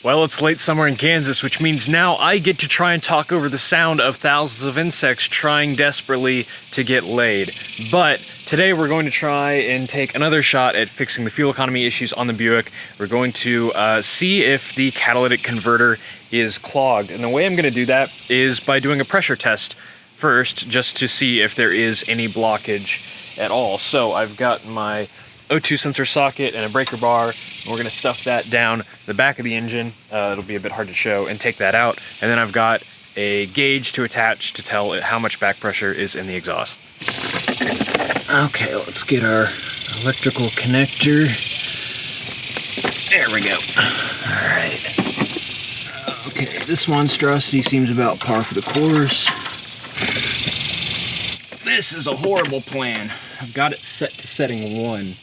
Well, it's late summer in Kansas, which means now I get to try and talk over the sound of thousands of insects trying desperately to get laid. But today we're going to try and take another shot at fixing the fuel economy issues on the Buick. We're going to see if the catalytic converter is clogged. And the way I'm going to do that is by doing a pressure test first, just to see if there is any blockage at all. So I've got my O2 sensor socket and a breaker bar. We're going to stuff that down the back of the engine. It'll be a bit hard to show, and take that out. And then I've got a gauge to attach to tell it how much back pressure is in the exhaust. Okay, let's get our electrical connector. There we go. All right. Okay, this monstrosity seems about par for the course. This is a horrible plan. I've got it set to setting 1.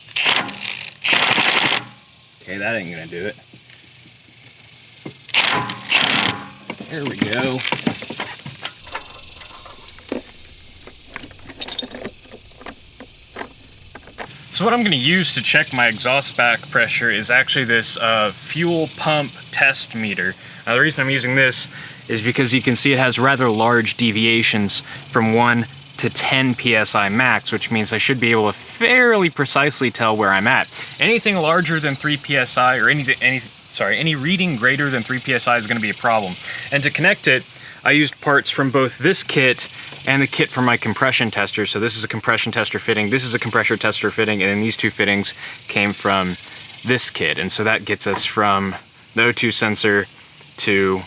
Okay, that ain't gonna do it. There we go. So what I'm gonna use to check my exhaust back pressure is actually this fuel pump test meter. Now the reason I'm using this is because you can see it has rather large deviations from 1 to 10 psi max, which means I should be able to fairly precisely tell where I'm at. Anything larger than 3 psi or any reading greater than 3 psi is going to be a problem. And to connect it, I used parts from both this kit and the kit from my compression tester. So this is a compression tester fitting, this is a compressor tester fitting, and then these two fittings came from this kit. And so that gets us from the O2 sensor to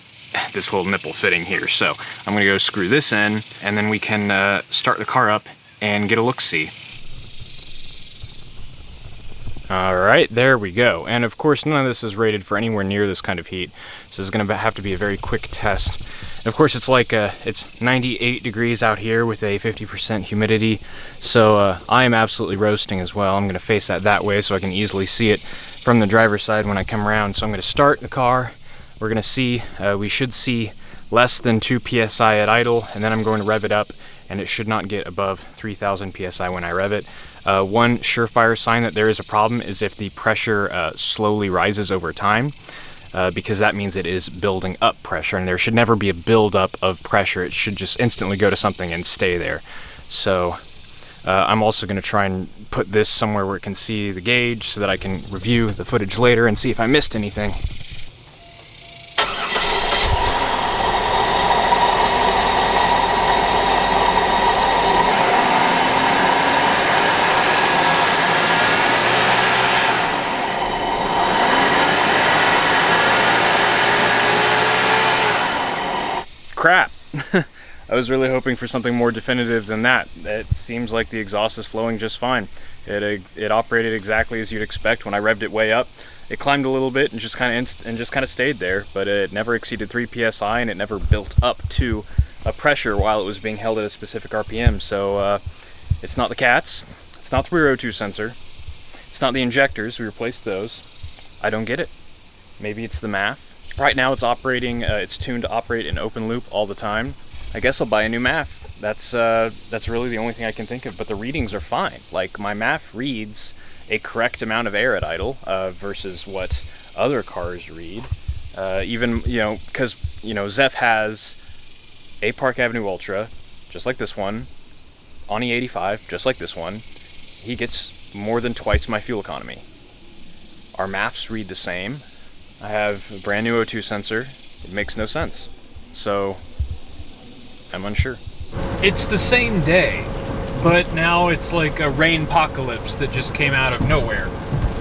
this little nipple fitting here. So I'm gonna go screw this in, and then we can start the car up and get a look-see. All right, there we go. And of course, none of this is rated for anywhere near this kind of heat. So this is gonna have to be a very quick test. And of course, it's 98 degrees out here with a 50% humidity. So I am absolutely roasting as well. I'm gonna face that way so I can easily see it from the driver's side when I come around. So I'm gonna start the car. We're gonna see, we should see less than 2 psi at idle, and then I'm going to rev it up, and it should not get above 3,000 psi when I rev it. One surefire sign that there is a problem is if the pressure slowly rises over time, because that means it is building up pressure, and there should never be a buildup of pressure. It should just instantly go to something and stay there. So I'm also gonna try and put this somewhere where it can see the gauge so that I can review the footage later and see if I missed anything. Crap. I was really hoping for something more definitive than that. It seems like the exhaust is flowing just fine. It operated exactly as you'd expect. When I revved it way up, it climbed a little bit and just kind of stayed there, but it never exceeded 3 psi, and it never built up to a pressure while it was being held at a specific RPM. So it's not the cats, it's not the rear O2 sensor, it's not the injectors. We replaced those. I don't get it. Maybe it's the MAF. Right now it's operating, it's tuned to operate in open loop all the time. I guess I'll buy a new MAF. That's really the only thing I can think of, but the readings are fine. Like, my MAF reads a correct amount of air at idle versus what other cars read. Even, because, Zeph has a Park Avenue Ultra, just like this one, on E85, just like this one. He gets more than twice my fuel economy. Our MAFs read the same. I have a brand new O2 sensor. It makes no sense. So, I'm unsure. It's the same day, but now it's like a rain apocalypse that just came out of nowhere.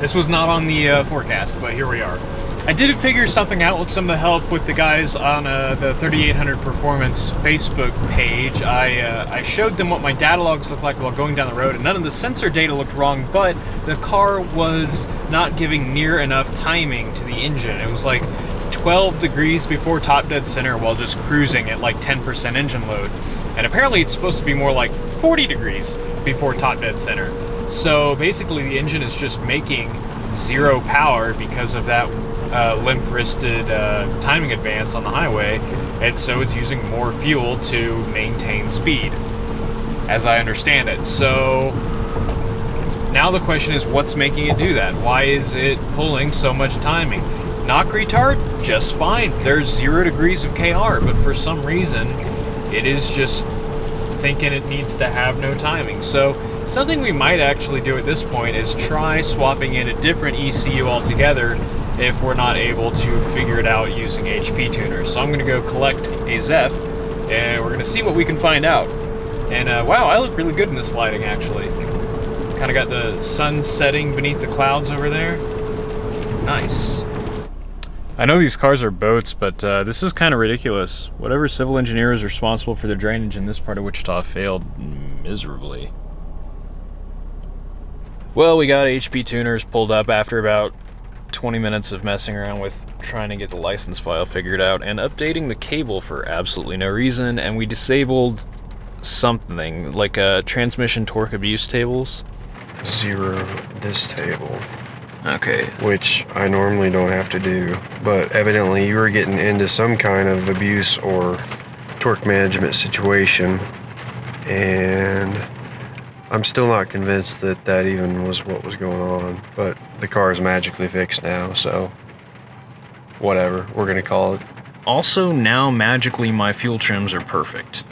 This was not on the forecast, but here we are. I did figure something out with some of the help with the guys on the 3800 Performance Facebook page. I showed them what my data logs looked like while going down the road, and none of the sensor data looked wrong, but the car was not giving near enough timing to the engine. It was like 12 degrees before top dead center while just cruising at like 10% engine load. And apparently it's supposed to be more like 40 degrees before top dead center. So basically the engine is just making zero power because of that limp-wristed timing advance on the highway, and so it's using more fuel to maintain speed, as I understand it. So now the question is, what's making it do that? Why is it pulling so much timing? Knock retard, just fine. There's 0 degrees of KR, but for some reason, it is just thinking it needs to have no timing. So something we might actually do at this point is try swapping in a different ECU altogether if we're not able to figure it out using HP tuners. So I'm going to go collect a Zeph, and we're going to see what we can find out. And wow, I look really good in this lighting, actually. Kind of got the sun setting beneath the clouds over there. Nice. I know these cars are boats, but this is kind of ridiculous. Whatever civil engineer is responsible for the drainage in this part of Wichita failed miserably. Well, we got HP tuners pulled up after about 20 minutes of messing around with trying to get the license file figured out and updating the cable for absolutely no reason, and we disabled something like transmission torque abuse tables. 0 this table. Okay. Which I normally don't have to do, but evidently you were getting into some kind of abuse or torque management situation, and I'm still not convinced that that even was what was going on, but the car is magically fixed now, so whatever, we're gonna call it. Also, now magically my fuel trims are perfect,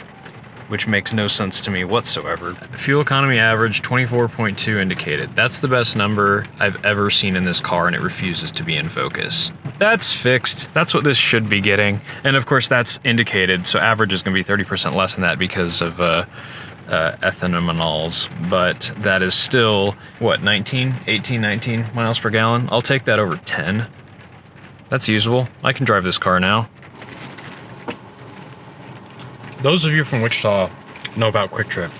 which makes no sense to me whatsoever. Fuel economy average 24.2 indicated. That's the best number I've ever seen in this car, and it refuses to be in focus. That's fixed. That's what this should be getting. And of course that's indicated, so average is gonna be 30% less than that because of ethanol, but that is still, what, 19 miles per gallon? I'll take that over 10. That's usable. I can drive this car now. Those of you from Wichita know about Quick Trip.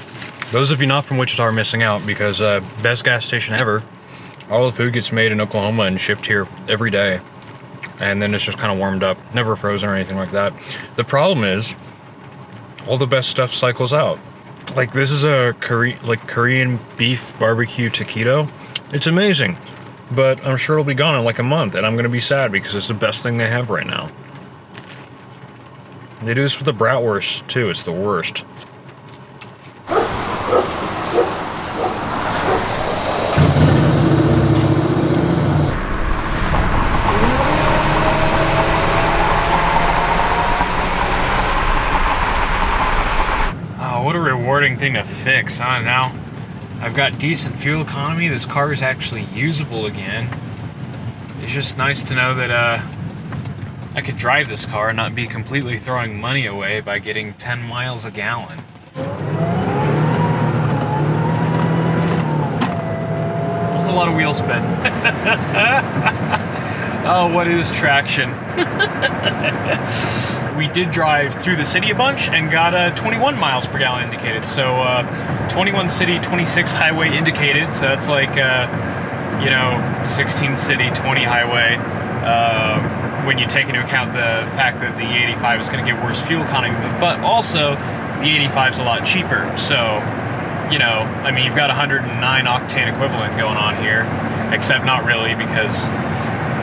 Those of you not from Wichita are missing out because best gas station ever. All the food gets made in Oklahoma and shipped here every day. And then it's just kind of warmed up, never frozen or anything like that. The problem is, all the best stuff cycles out. Like this is a Korean beef barbecue taquito. It's amazing, but I'm sure it'll be gone in like a month, and I'm gonna be sad because it's the best thing they have right now. They do this with the bratwurst too. It's the worst. What a rewarding thing to fix, huh? Now I've got decent fuel economy. This car is actually usable again. It's just nice to know that I could drive this car and not be completely throwing money away by getting 10 miles a gallon. That was a lot of wheel spin. Oh, what is traction? We did drive through the city a bunch and got 21 miles per gallon indicated. So 21 city, 26 highway indicated. So that's like, 16 city, 20 highway. When you take into account the fact that the E85 is going to get worse fuel economy, but also the E85 is a lot cheaper. So, you've got 109 octane equivalent going on here, except not really because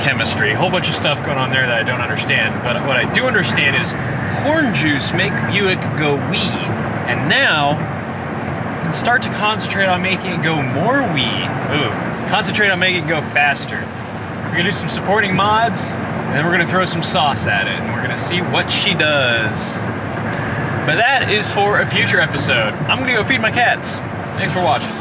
chemistry, a whole bunch of stuff going on there that I don't understand. But what I do understand is corn juice make Buick go wee, and now I can start to concentrate on making it go more wee. Concentrate on making it go faster. We're gonna do some supporting mods, and then we're gonna throw some sauce at it, and we're gonna see what she does. But that is for a future episode. I'm gonna go feed my cats. Thanks for watching.